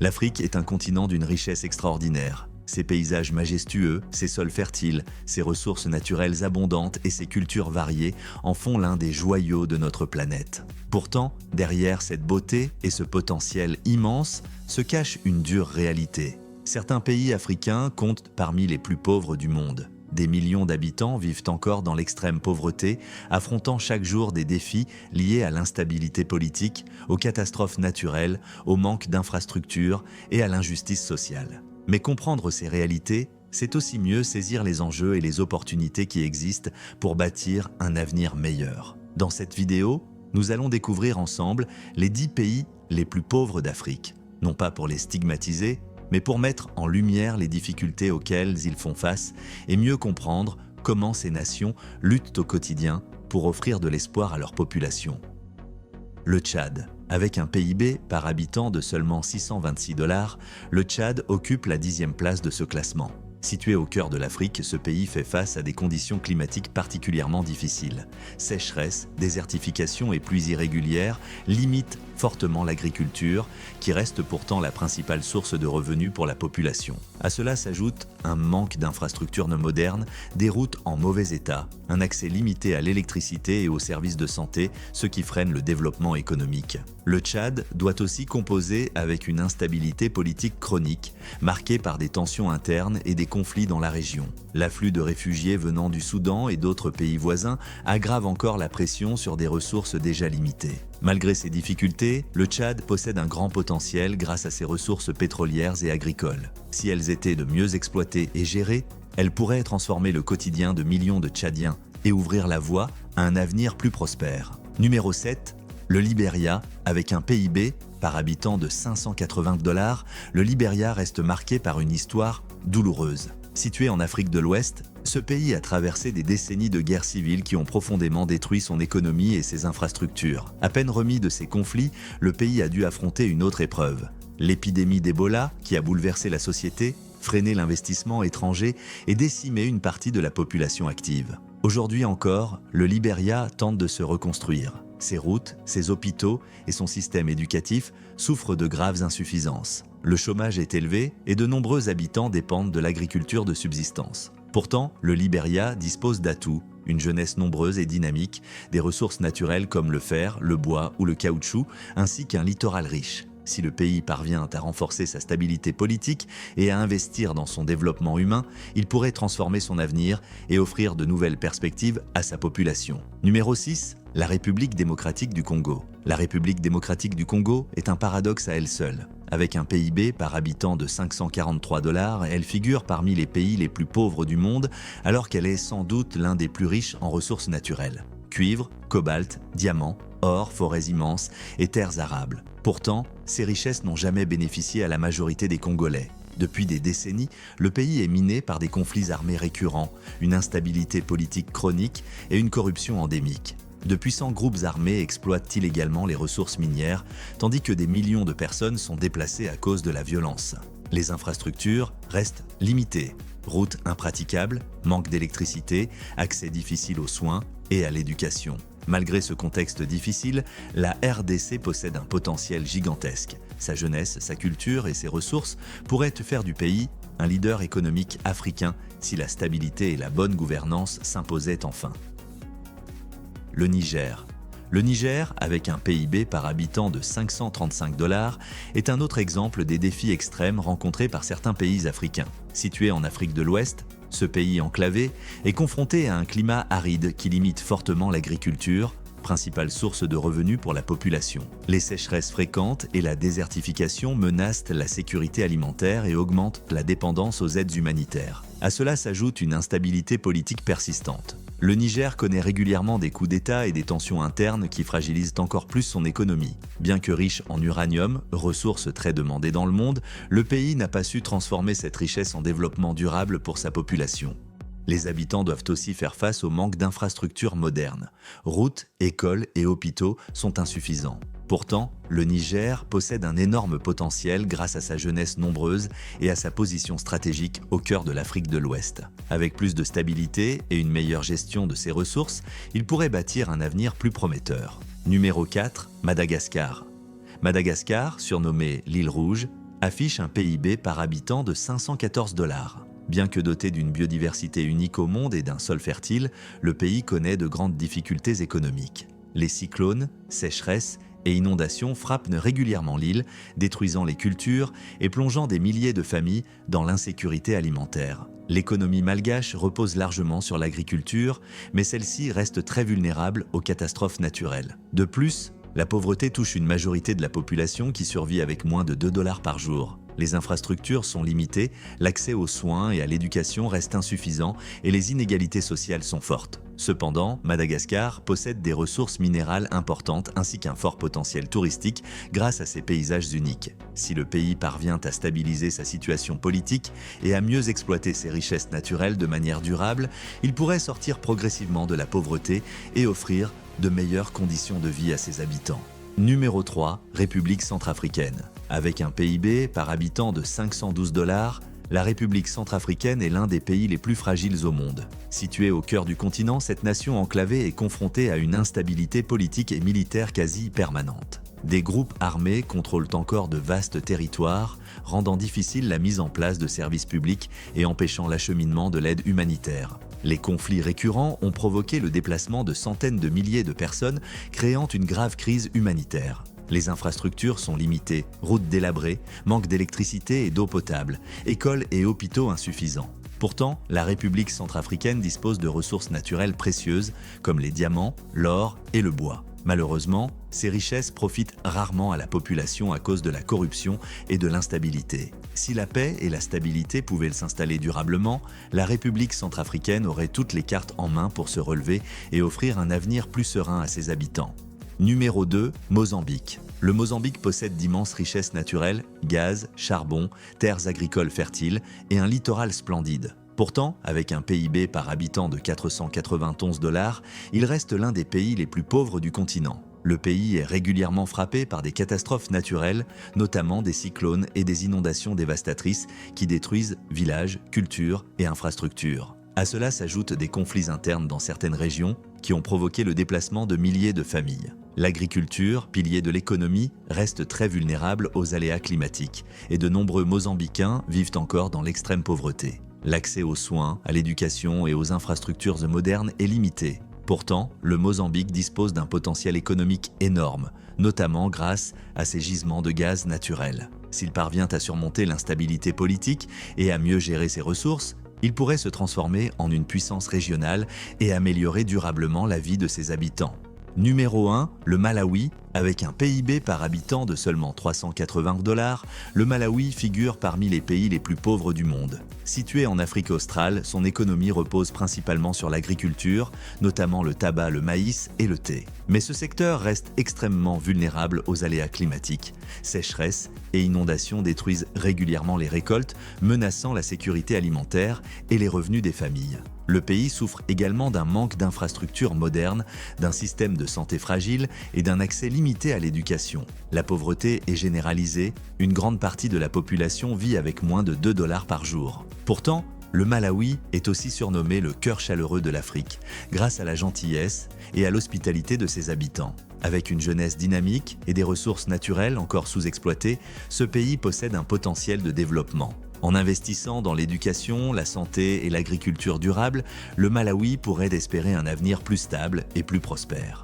L'Afrique est un continent d'une richesse extraordinaire. Ses paysages majestueux, ses sols fertiles, ses ressources naturelles abondantes et ses cultures variées en font l'un des joyaux de notre planète. Pourtant, derrière cette beauté et ce potentiel immense se cache une dure réalité. Certains pays africains comptent parmi les plus pauvres du monde. Des millions d'habitants vivent encore dans l'extrême pauvreté, affrontant chaque jour des défis liés à l'instabilité politique, aux catastrophes naturelles, au manque d'infrastructures et à l'injustice sociale. Mais comprendre ces réalités, c'est aussi mieux saisir les enjeux et les opportunités qui existent pour bâtir un avenir meilleur. Dans cette vidéo, nous allons découvrir ensemble les 10 pays les plus pauvres d'Afrique, non pas pour les stigmatiser, mais pour mettre en lumière les difficultés auxquelles ils font face et mieux comprendre comment ces nations luttent au quotidien pour offrir de l'espoir à leur population. Le Tchad. Avec un PIB par habitant de seulement $626, le Tchad occupe la 10e place de ce classement. Situé au cœur de l'Afrique, ce pays fait face à des conditions climatiques particulièrement difficiles. Sécheresse, désertification et pluies irrégulières limitent fortement l'agriculture, qui reste pourtant la principale source de revenus pour la population. À cela s'ajoute un manque d'infrastructures modernes, des routes en mauvais état, un accès limité à l'électricité et aux services de santé, ce qui freine le développement économique. Le Tchad doit aussi composer avec une instabilité politique chronique, marquée par des tensions internes et des conflits dans la région. L'afflux de réfugiés venant du Soudan et d'autres pays voisins aggrave encore la pression sur des ressources déjà limitées. Malgré ces difficultés, le Tchad possède un grand potentiel grâce à ses ressources pétrolières et agricoles. Si elles étaient de mieux exploitées et gérées, elles pourraient transformer le quotidien de millions de Tchadiens et ouvrir la voie à un avenir plus prospère. Numéro 7, le Libéria. Avec un PIB par habitant de $580, le Libéria reste marqué par une histoire douloureuse. Situé en Afrique de l'Ouest, ce pays a traversé des décennies de guerres civiles qui ont profondément détruit son économie et ses infrastructures. À peine remis de ces conflits, le pays a dû affronter une autre épreuve. L'épidémie d'Ebola, qui a bouleversé la société, freiné l'investissement étranger et décimé une partie de la population active. Aujourd'hui encore, le Libéria tente de se reconstruire. Ses routes, ses hôpitaux et son système éducatif souffrent de graves insuffisances. Le chômage est élevé et de nombreux habitants dépendent de l'agriculture de subsistance. Pourtant, le Libéria dispose d'atouts, une jeunesse nombreuse et dynamique, des ressources naturelles comme le fer, le bois ou le caoutchouc, ainsi qu'un littoral riche. Si le pays parvient à renforcer sa stabilité politique et à investir dans son développement humain, il pourrait transformer son avenir et offrir de nouvelles perspectives à sa population. Numéro 6, la République démocratique du Congo. La République démocratique du Congo est un paradoxe à elle seule. Avec un PIB par habitant de $543, elle figure parmi les pays les plus pauvres du monde, alors qu'elle est sans doute l'un des plus riches en ressources naturelles. Cuivre, cobalt, diamants, or, forêts immenses et terres arables. Pourtant, ces richesses n'ont jamais bénéficié à la majorité des Congolais. Depuis des décennies, le pays est miné par des conflits armés récurrents, une instabilité politique chronique et une corruption endémique. De puissants groupes armés exploitent illégalement les ressources minières, tandis que des millions de personnes sont déplacées à cause de la violence. Les infrastructures restent limitées. Routes impraticables, manque d'électricité, accès difficile aux soins et à l'éducation. Malgré ce contexte difficile, la RDC possède un potentiel gigantesque. Sa jeunesse, sa culture et ses ressources pourraient faire du pays un leader économique africain si la stabilité et la bonne gouvernance s'imposaient enfin. Le Niger. Le Niger, avec un PIB par habitant de $535, est un autre exemple des défis extrêmes rencontrés par certains pays africains. Situé en Afrique de l'Ouest, ce pays enclavé est confronté à un climat aride qui limite fortement l'agriculture, principale source de revenus pour la population. Les sécheresses fréquentes et la désertification menacent la sécurité alimentaire et augmentent la dépendance aux aides humanitaires. À cela s'ajoute une instabilité politique persistante. Le Niger connaît régulièrement des coups d'État et des tensions internes qui fragilisent encore plus son économie. Bien que riche en uranium, ressource très demandée dans le monde, le pays n'a pas su transformer cette richesse en développement durable pour sa population. Les habitants doivent aussi faire face au manque d'infrastructures modernes. Routes, écoles et hôpitaux sont insuffisants. Pourtant, le Niger possède un énorme potentiel grâce à sa jeunesse nombreuse et à sa position stratégique au cœur de l'Afrique de l'Ouest. Avec plus de stabilité et une meilleure gestion de ses ressources, il pourrait bâtir un avenir plus prometteur. Numéro 4, Madagascar. Madagascar, surnommée l'île Rouge, affiche un PIB par habitant de 514 $. Bien que doté d'une biodiversité unique au monde et d'un sol fertile, le pays connaît de grandes difficultés économiques. Les cyclones, sécheresses et inondations frappent régulièrement l'île, détruisant les cultures et plongeant des milliers de familles dans l'insécurité alimentaire. L'économie malgache repose largement sur l'agriculture, mais celle-ci reste très vulnérable aux catastrophes naturelles. De plus, la pauvreté touche une majorité de la population qui survit avec moins de 2 $ par jour. Les infrastructures sont limitées, l'accès aux soins et à l'éducation reste insuffisant et les inégalités sociales sont fortes. Cependant, Madagascar possède des ressources minérales importantes ainsi qu'un fort potentiel touristique grâce à ses paysages uniques. Si le pays parvient à stabiliser sa situation politique et à mieux exploiter ses richesses naturelles de manière durable, il pourrait sortir progressivement de la pauvreté et offrir de meilleures conditions de vie à ses habitants. Numéro 3, République centrafricaine. Avec un PIB par habitant de 512 $, la République centrafricaine est l'un des pays les plus fragiles au monde. Située au cœur du continent, cette nation enclavée est confrontée à une instabilité politique et militaire quasi permanente. Des groupes armés contrôlent encore de vastes territoires, rendant difficile la mise en place de services publics et empêchant l'acheminement de l'aide humanitaire. Les conflits récurrents ont provoqué le déplacement de centaines de milliers de personnes, créant une grave crise humanitaire. Les infrastructures sont limitées, routes délabrées, manque d'électricité et d'eau potable, écoles et hôpitaux insuffisants. Pourtant, la République centrafricaine dispose de ressources naturelles précieuses comme les diamants, l'or et le bois. Malheureusement, ces richesses profitent rarement à la population à cause de la corruption et de l'instabilité. Si la paix et la stabilité pouvaient s'installer durablement, la République centrafricaine aurait toutes les cartes en main pour se relever et offrir un avenir plus serein à ses habitants. Numéro 2, Mozambique. Le Mozambique possède d'immenses richesses naturelles, gaz, charbon, terres agricoles fertiles et un littoral splendide. Pourtant, avec un PIB par habitant de 491 $, il reste l'un des pays les plus pauvres du continent. Le pays est régulièrement frappé par des catastrophes naturelles, notamment des cyclones et des inondations dévastatrices qui détruisent villages, cultures et infrastructures. À cela s'ajoutent des conflits internes dans certaines régions qui ont provoqué le déplacement de milliers de familles. L'agriculture, pilier de l'économie, reste très vulnérable aux aléas climatiques et de nombreux Mozambicains vivent encore dans l'extrême pauvreté. L'accès aux soins, à l'éducation et aux infrastructures modernes est limité. Pourtant, le Mozambique dispose d'un potentiel économique énorme, notamment grâce à ses gisements de gaz naturels. S'il parvient à surmonter l'instabilité politique et à mieux gérer ses ressources, il pourrait se transformer en une puissance régionale et améliorer durablement la vie de ses habitants. Numéro 1, le Malawi. Avec un PIB par habitant de seulement 380 $, le Malawi figure parmi les pays les plus pauvres du monde. Situé en Afrique australe, son économie repose principalement sur l'agriculture, notamment le tabac, le maïs et le thé. Mais ce secteur reste extrêmement vulnérable aux aléas climatiques. Sécheresse et inondations détruisent régulièrement les récoltes, menaçant la sécurité alimentaire et les revenus des familles. Le pays souffre également d'un manque d'infrastructures modernes, d'un système de santé fragile et d'un accès limité à l'éducation. La pauvreté est généralisée, une grande partie de la population vit avec moins de 2 $ par jour. Pourtant, le Malawi est aussi surnommé le cœur chaleureux de l'Afrique, grâce à la gentillesse et à l'hospitalité de ses habitants. Avec une jeunesse dynamique et des ressources naturelles encore sous-exploitées, ce pays possède un potentiel de développement. En investissant dans l'éducation, la santé et l'agriculture durable, le Malawi pourrait espérer un avenir plus stable et plus prospère.